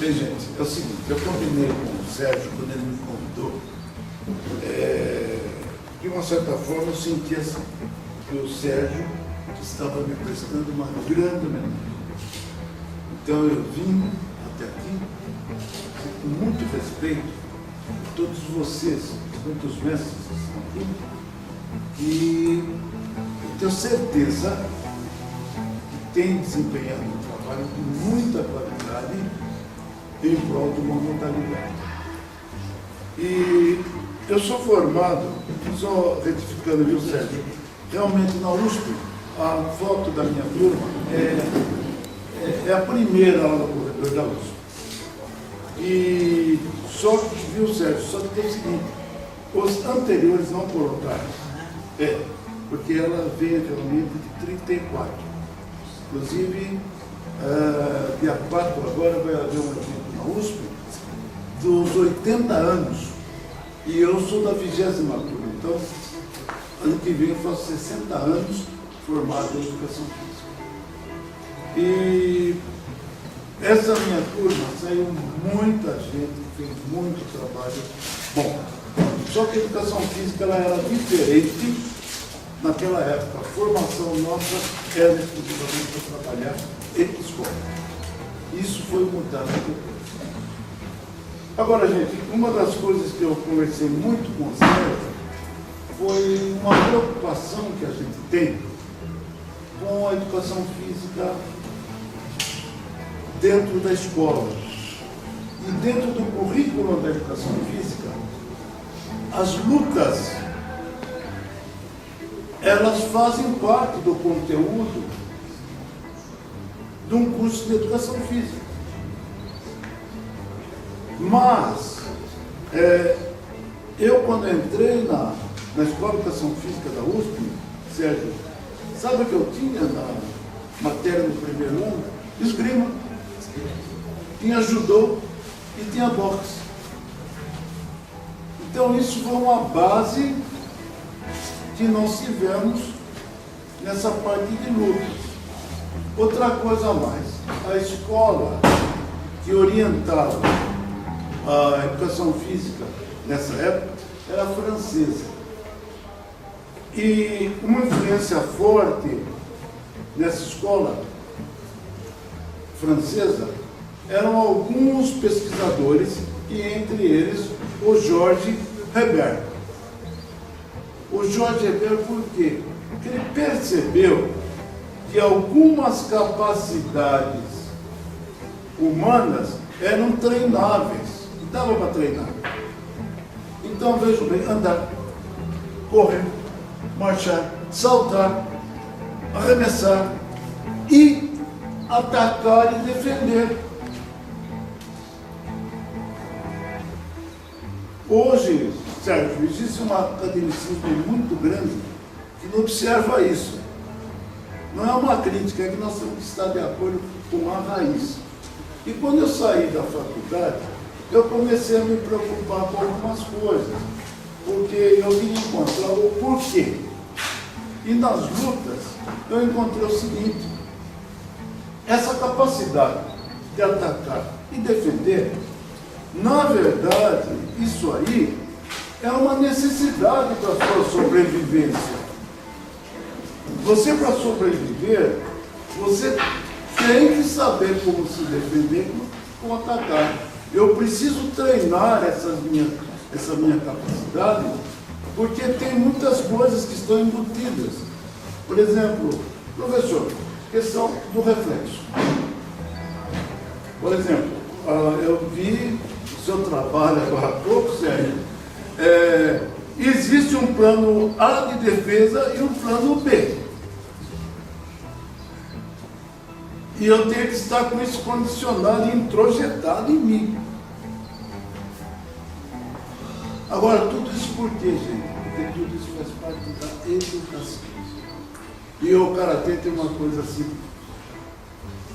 Bem, gente, é o seguinte, eu combinei com o Sérgio quando ele me convidou, de uma certa forma eu senti assim, que o Sérgio estava me prestando uma grande homenagem. Então eu vim até aqui, com muito respeito a todos vocês, muitos mestres que estão aqui, e eu tenho certeza que tem desempenhado um trabalho com muita qualidade em prol de uma modalidade. E eu sou formado, só retificando, viu, Sérgio? Realmente na USP, a foto da minha turma é a primeira lá no corredor da USP. E só que, viu, Sérgio, só que tem o seguinte, os anteriores não colocaram. Porque ela veio realmente de 34. Inclusive, dia 4 agora vai haver um evento na USP dos 80 anos. E eu sou da 20ª turma. Então, ano que vem eu faço 60 anos formado em Educação Física. E essa minha turma saiu muita gente que fez muito trabalho bom. Só que a Educação Física ela era diferente naquela época. A formação nossa era exclusivamente para trabalhar em escola. Isso foi mudado depois. Agora, gente, uma das coisas que eu conversei muito com o Sérgio foi uma preocupação que a gente tem com a educação física dentro da escola. E dentro do currículo da educação física, as lutas, elas fazem parte do conteúdo de um curso de educação física. Mas, eu quando entrei na Escola de Educação Física da USP, Sérgio, sabe o que eu tinha na matéria no primeiro ano? Esgrima. Tinha judô e tinha boxe. Então isso foi uma base que nós tivemos nessa parte de lutas. Outra coisa a mais, a escola que orientava a educação física nessa época era francesa. E uma influência forte nessa escola francesa eram alguns pesquisadores, e entre eles o Georges Hébert. O Georges Hébert por quê? Porque ele percebeu que algumas capacidades humanas eram treináveis. Dava para treinar. Então, vejo bem, andar, correr, marchar, saltar, arremessar e atacar e defender. Hoje, Sérgio, existe um academicismo muito grande que não observa isso. Não é uma crítica, é que nós temos que estar de acordo com a raiz. E quando eu saí da faculdade, eu comecei a me preocupar com algumas coisas, porque eu queria encontrar o porquê. E nas lutas, eu encontrei o seguinte: essa capacidade de atacar e defender, na verdade, isso aí é uma necessidade para a sua sobrevivência. Você, para sobreviver, você tem que saber como se defender e como atacar. Eu preciso treinar essa minha capacidade, porque tem muitas coisas que estão embutidas. Por exemplo, professor, questão do reflexo. Por exemplo, eu vi o seu trabalho agora há pouco, Sérgio. Existe um plano A de defesa e um plano B. E eu tenho que estar com isso condicionado e introjetado em mim. Agora, tudo isso por quê, gente? Porque tudo isso faz parte da educação. E o Karatê tem uma coisa assim,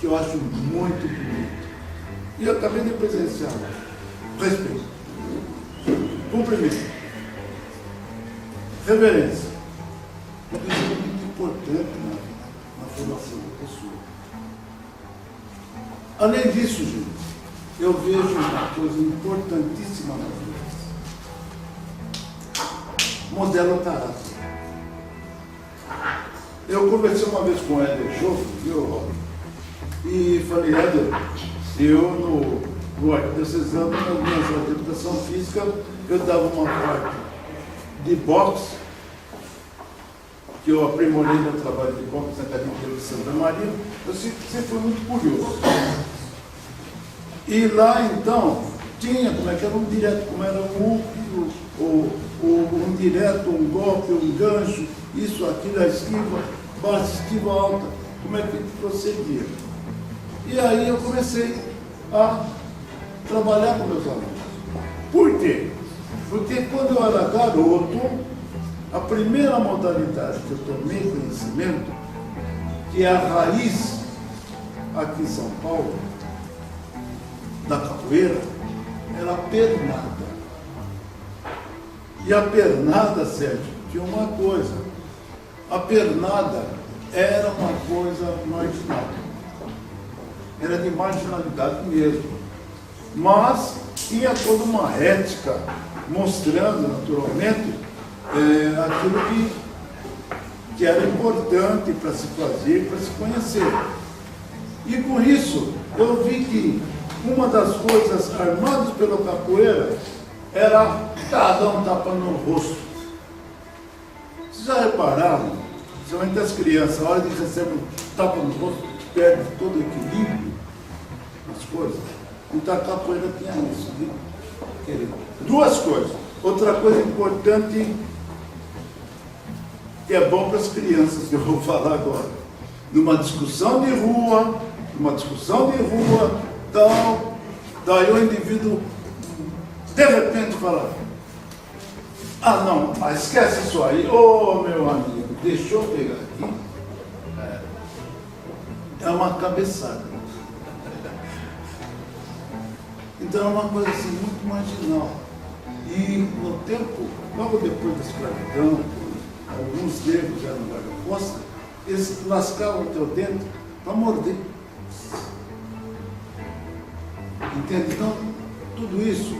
que eu acho muito bonito. E eu acabei de presenciar. Respeito. Cumprimento. Reverência. Isso é muito importante na formação da pessoa. Além disso, gente, eu vejo uma coisa importantíssima na vida. Modela o caráter. Eu conversei uma vez com o Éder Jogo, viu, Robert? E falei, Éder, eu no arquidiocesano, nas minhas aulas de educação física, eu dava uma parte de boxe, que eu aprimorei meu trabalho de boxe na Academia de Santa Maria. Eu sempre fui muito curioso. E lá, então, tinha como é que era um direto, como era um direto, um golpe, um gancho, isso, aquilo, a esquiva, baixa, esquiva alta, como é que procedia. E aí eu comecei a trabalhar com meus alunos. Por quê? Porque quando eu era garoto, a primeira modalidade que eu tomei conhecimento, que é a raiz aqui em São Paulo, da capoeira, era a pernada. E a pernada, Sérgio, tinha uma coisa. A pernada era uma coisa marginal. Era de marginalidade mesmo. Mas tinha toda uma ética mostrando, naturalmente, aquilo que era importante para se fazer, para se conhecer. E com isso, eu vi que uma das coisas armadas pela capoeira era dar um tapa no rosto. Vocês já repararam, principalmente as crianças, a hora que recebem um tapa no rosto, perde todo o equilíbrio nas coisas. Então a capoeira tinha isso, viu? Querido. Duas coisas. Outra coisa importante, que é bom para as crianças, que eu vou falar agora. Numa discussão de rua, tal, daí o indivíduo de repente fala, ah não, mas esquece isso aí, ô meu amigo, deixa eu pegar aqui. É uma cabeçada. Então é uma coisa assim muito marginal. E no tempo, logo depois da escravidão, alguns negros eram guarda-costas, eles lascavam o teu dente para morder. Entende? Então, tudo isso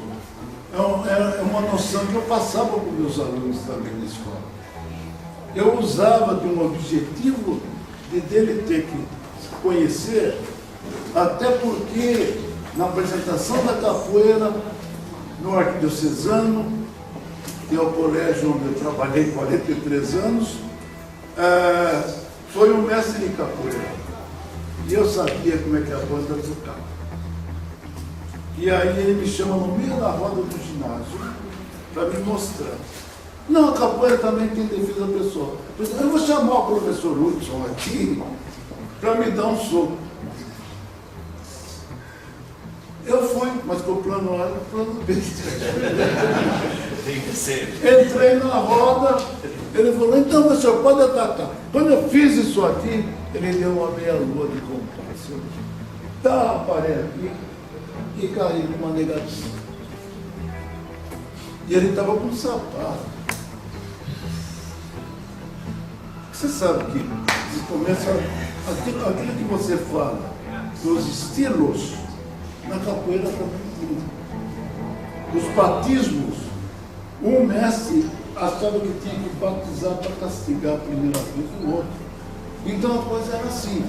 é uma noção que eu passava para os meus alunos também na escola. Eu usava de um objetivo dele ter que se conhecer, até porque na apresentação da capoeira, no Arquidiocesano, que é o colégio onde eu trabalhei 43 anos, foi um mestre de capoeira. E eu sabia como é que a banda tocava. E aí ele me chama no meio da roda do ginásio para me mostrar. Não, a capoeira também tem defesa pessoal. Eu vou chamar o professor Hudson aqui para me dar um soco. Eu fui, mas com o plano A e o plano B. Tem que ser. Entrei na roda, ele falou, então o senhor pode atacar. Quando eu fiz isso aqui, ele deu uma meia-lua de compasso. Tá, parei aqui e caí numa negativa. E ele estava com um sapato. Você sabe que se começa aquilo que você fala, dos estilos, na capoeira também. Os batismos, um mestre achava que tinha que batizar para castigar a primeira vez o outro. Então a coisa era assim.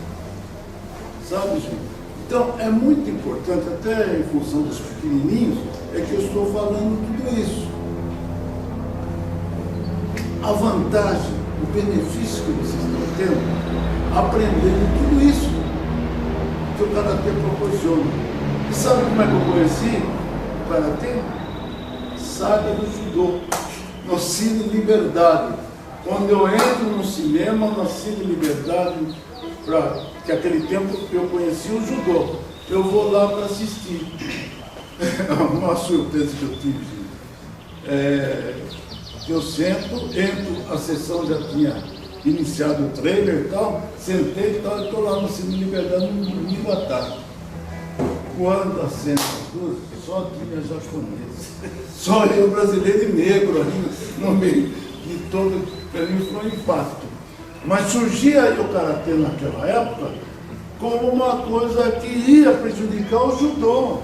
Sabe, gente? Então é muito importante, até em função dos pequenininhos, é que eu estou falando tudo isso. A vantagem, o benefício que vocês estão tendo, aprendendo tudo isso que o Karatê proporciona. E sabe como é que eu conheci o Karatê? Saga do Judô, no Cine Liberdade. Quando eu entro no cinema, no Cine Liberdade, que aquele tempo eu conheci o judô, eu vou lá para assistir. Uma surpresa que eu tive. Eu sento, entro, a sessão já tinha iniciado o trailer e tal, sentei e tal, e estou lá no Cine Liberdade no domingo à tarde. Quando assento as duas, só tinha japonês. Só eu, brasileiro e negro, ali no meio de todo, para mim foi um impacto. Mas surgia aí o Karatê naquela época como uma coisa que ia prejudicar o judô.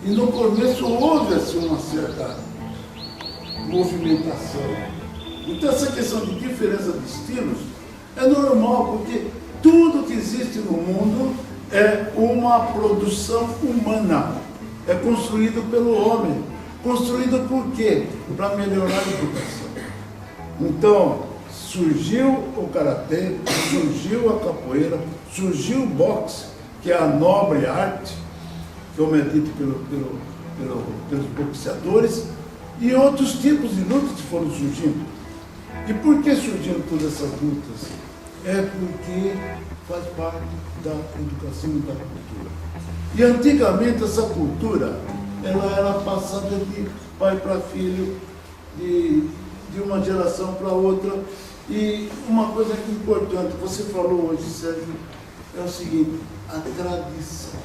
E no começo houve assim, uma certa movimentação. Então essa questão de diferença de estilos é normal, porque tudo que existe no mundo é uma produção humana, é construído pelo homem. Construído por quê? Para melhorar a educação. Então, surgiu o karatê, surgiu a capoeira, surgiu o boxe, que é a nobre arte, como é dito pelos boxeadores, e outros tipos de lutas que foram surgindo. E por que surgiram todas essas lutas? É porque faz parte da educação e da cultura. E antigamente essa cultura, ela era passada de pai para filho, de uma geração para outra. E uma coisa que é importante, você falou hoje, Sérgio, é o seguinte, a tradição.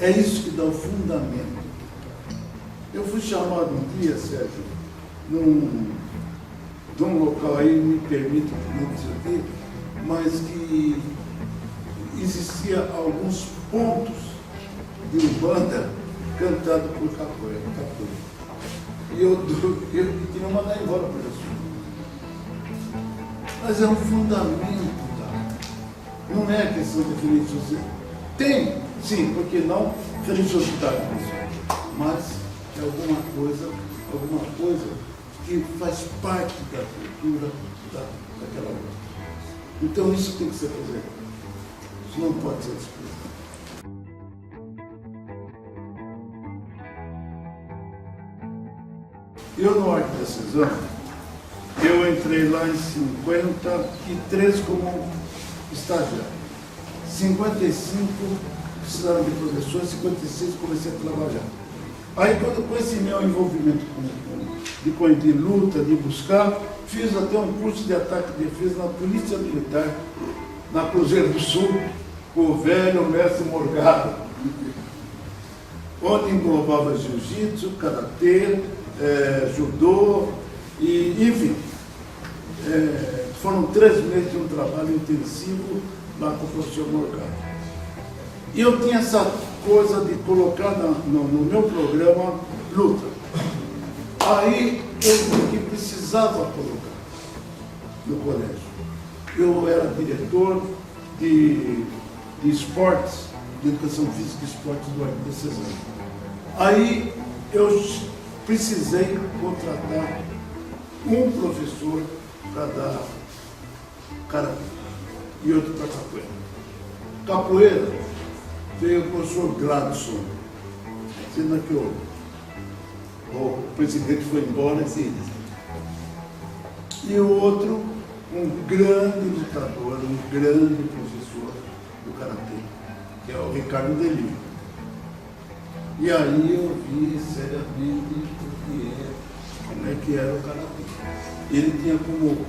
É isso que dá o fundamento. Eu fui chamado um dia, Sérgio, de um local aí, me permite não dizer aqui, mas que existia alguns pontos de Umbanda cantado por capoeira. E eu queria mandar embora por isso. Mas é um fundamento, tá? Não é questão de religiosidade. Tem, sim, porque não religiosidade, mas é alguma coisa que faz parte da cultura daquela luta. Então isso tem que ser presente. Isso não pode ser desprezado. Eu no Arte da Cisão, eu entrei lá em 53 como estagiário. 55 precisaram de professor, 56 comecei a trabalhar. Aí quando com esse meu envolvimento de luta, de buscar, fiz até um curso de ataque e defesa na Polícia Militar, na Cruzeiro do Sul, com o velho mestre Morgado, onde englobava jiu-jitsu, karatê, judô, e enfim, foram 3 meses de um trabalho intensivo lá com o professor Morgado. E eu tinha essa coisa de colocar no meu programa luta. Aí eu vi que precisava colocar no colégio. Eu era diretor de esportes, de educação física e esportes do Arte da Cisão. Aí eu precisei contratar um professor para dar karatê e outro para capoeira. Capoeira veio o professor Gladson, sendo que o presidente foi embora, e o outro, um grande lutador, um grande professor do karatê, que é o Ricardo Delio. E aí eu vi seriamente como é que era o karatê. Ele tinha como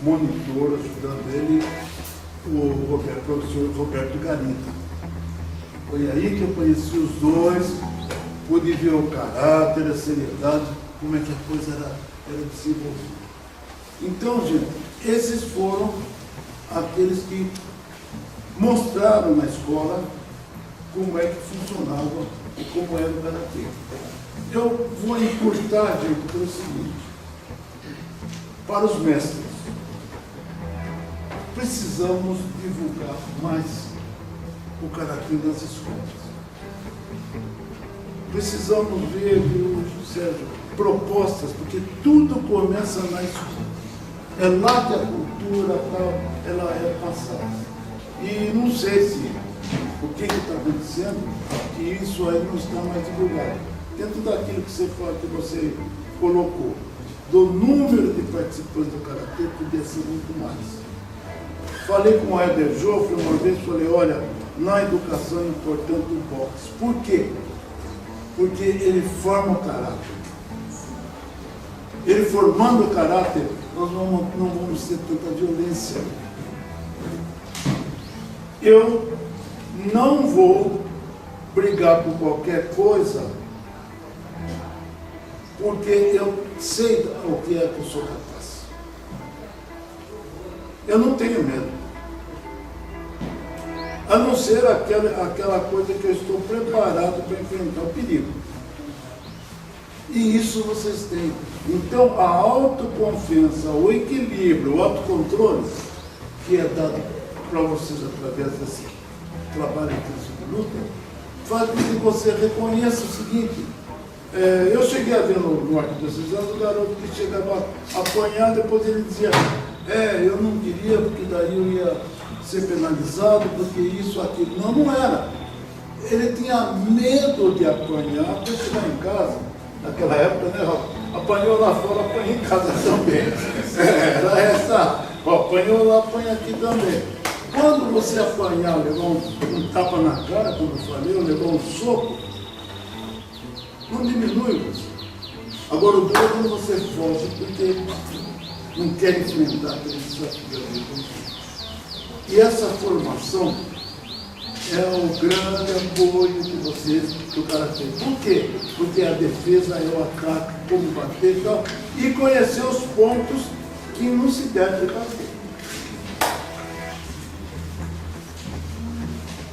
monitor, ajudando ele, o professor Roberto Garita. Foi aí que eu conheci os dois, pude ver o caráter, a seriedade, como é que a coisa era desenvolvida. Então, gente, esses foram aqueles que mostraram na escola como é que funcionava e como era o karatê. Eu vou encurtar, gente, pelo seguinte, para os mestres, precisamos divulgar mais o karatê nas escolas. Precisamos ver, viu, Sérgio, propostas, porque tudo começa na escola. É lá que a cultura tal, ela é passada. E não sei se o que está acontecendo, que isso aí não está mais divulgado. Dentro daquilo que você colocou, do número de participantes do karatê, podia ser muito mais. Falei com o Éder Joffre uma vez, falei, olha, na educação é importante o boxe. Por quê? Porque ele forma o caráter. Ele formando o caráter, nós não vamos ter tanta violência. Eu não vou brigar por qualquer coisa, porque eu sei o que é que eu sou capaz. Eu não tenho medo. A não ser aquela coisa que eu estou preparado para enfrentar o perigo. E isso vocês têm. Então, a autoconfiança, o equilíbrio, o autocontrole, que é dado para vocês através desse trabalho intenso de luta, faz com que você reconheça o seguinte. Eu cheguei a ver no Arquidiocesano o garoto que chegava a apanhar, depois ele dizia, eu não queria, porque daí eu ia ser penalizado, porque isso, aquilo. Não, não era. Ele tinha medo de apanhar para chegar em casa. Naquela época, né, apanhou lá fora, apanhou em casa também. Era essa, apanhou lá, apanha aqui também. Quando você apanhar, levar um tapa na cara, como eu falei, ou levar um soco, não diminui você. Agora o duro é quando você foge, porque não quer enfrentar aquele desafio. E essa formação é o grande apoio que vocês, que o cara tem. Por quê? Porque a defesa é o ataque, como bater e tal, e conhecer os pontos que não se deve bater.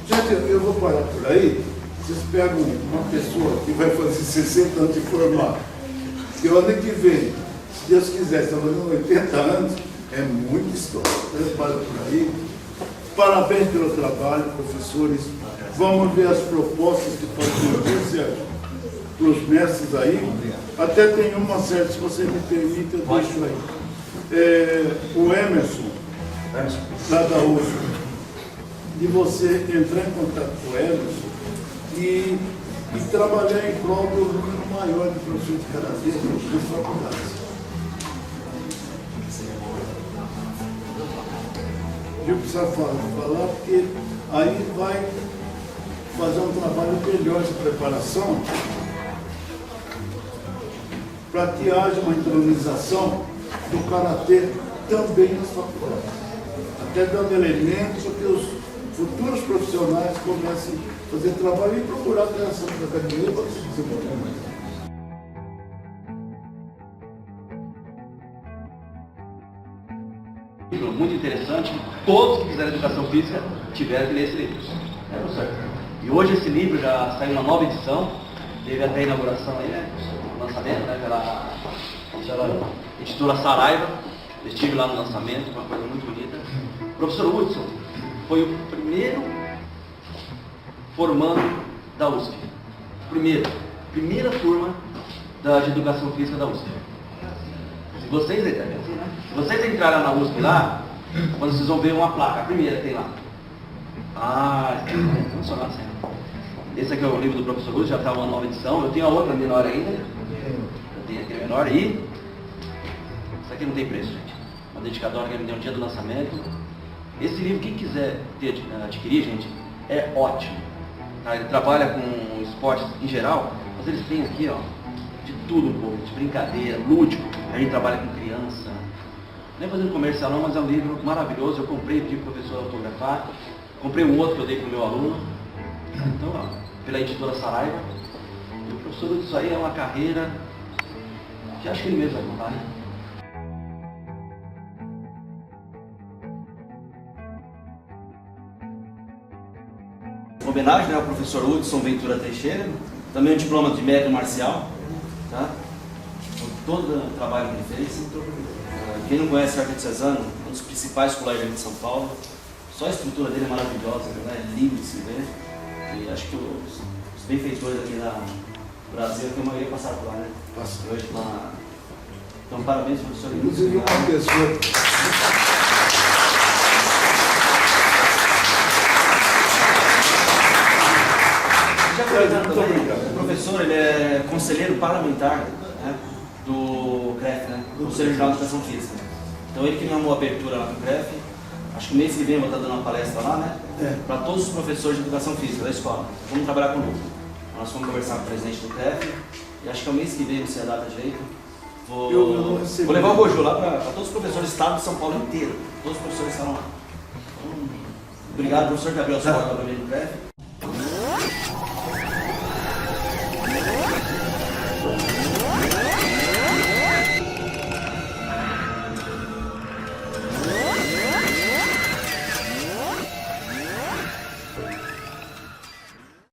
Gente, eu vou parar por aí. Vocês pegam uma pessoa que vai fazer 60 anos de formado, que o ano que vem, se Deus quiser, está fazendo 80 anos, é muita história. Eu paro por aí. Parabéns pelo trabalho, professores. Vamos ver as propostas que podem ser para os mestres aí. Até tem uma certa, se você me permite, eu deixo aí. O Emerson, lá da USP, de você entrar em contato com o Emerson e trabalhar em prol do número maior de professores de karatê nas faculdades. Eu preciso falar porque aí vai fazer um trabalho melhor de preparação para que haja uma intronização do karatê também nas faculdades. Até dando elementos para que os futuros profissionais comecem a fazer trabalho e procurar a criação da academia para se desenvolver mais. Muito interessante, que todos que fizeram educação física tiveram que ler esse livro. Professor? E hoje esse livro já saiu uma nova edição, teve até a inauguração aí, né? O lançamento, né? Pela editora Saraiva. Eu estive lá no lançamento, uma coisa muito bonita. O professor Hudson foi o primeiro formando da USP. Primeira turma de educação física da USP. Se vocês entrarem na USP lá, quando vocês vão ver uma placa, a primeira que tem lá. Funciona assim. Esse aqui é o livro do professor Lúcio, já está uma nova edição. Eu tenho a outra menor ainda. Eu tenho aqui a menor e... Isso aqui não tem preço, gente. Uma dedicatória que ele me deu no dia do lançamento. Esse livro, quem quiser adquirir, gente, é ótimo. Tá? Ele trabalha com esportes em geral, mas eles têm aqui, ó, de tudo um pouco, de brincadeira, lúdico. A gente trabalha com criança. Nem fazendo comercial não, mas é um livro maravilhoso. Eu comprei, pedi para o professor autografar. Comprei um outro que eu dei para o meu aluno. Então, ó, pela editora Saraiva. E o professor, isso aí é uma carreira que acho que ele mesmo vai contar, né? Homenagem, né, ao professor Hudson Ventura Teixeira, também um diploma de médio marcial, tá? Por todo o trabalho que ele fez. Quem não conhece o Arquidiocesano, um dos principais colégios de São Paulo, só a estrutura dele é maravilhosa, né? É lindo de se ver. E acho que os benfeitores aqui no Brasil, que a maioria passaram por lá, né? Hoje, lá. Então, parabéns, professor. Inclusive, uma pessoa. O professor, ele é conselheiro parlamentar, né, do CREF, né, Conselho Regional de Educação Física. Então ele que me arrumou a abertura lá no CREF. Acho que mês que vem eu vou estar dando uma palestra lá, né, para todos os professores de educação física da escola. Vamos trabalhar com o grupo. Nós vamos conversar com o presidente do CREF e acho que é o mês que vem, não sei a data direito. Vou levar o Goju lá para todos os professores do estado de São Paulo inteiro. Todos os professores estarão lá. Então, obrigado, professor Gabriel Sola, também do CREF.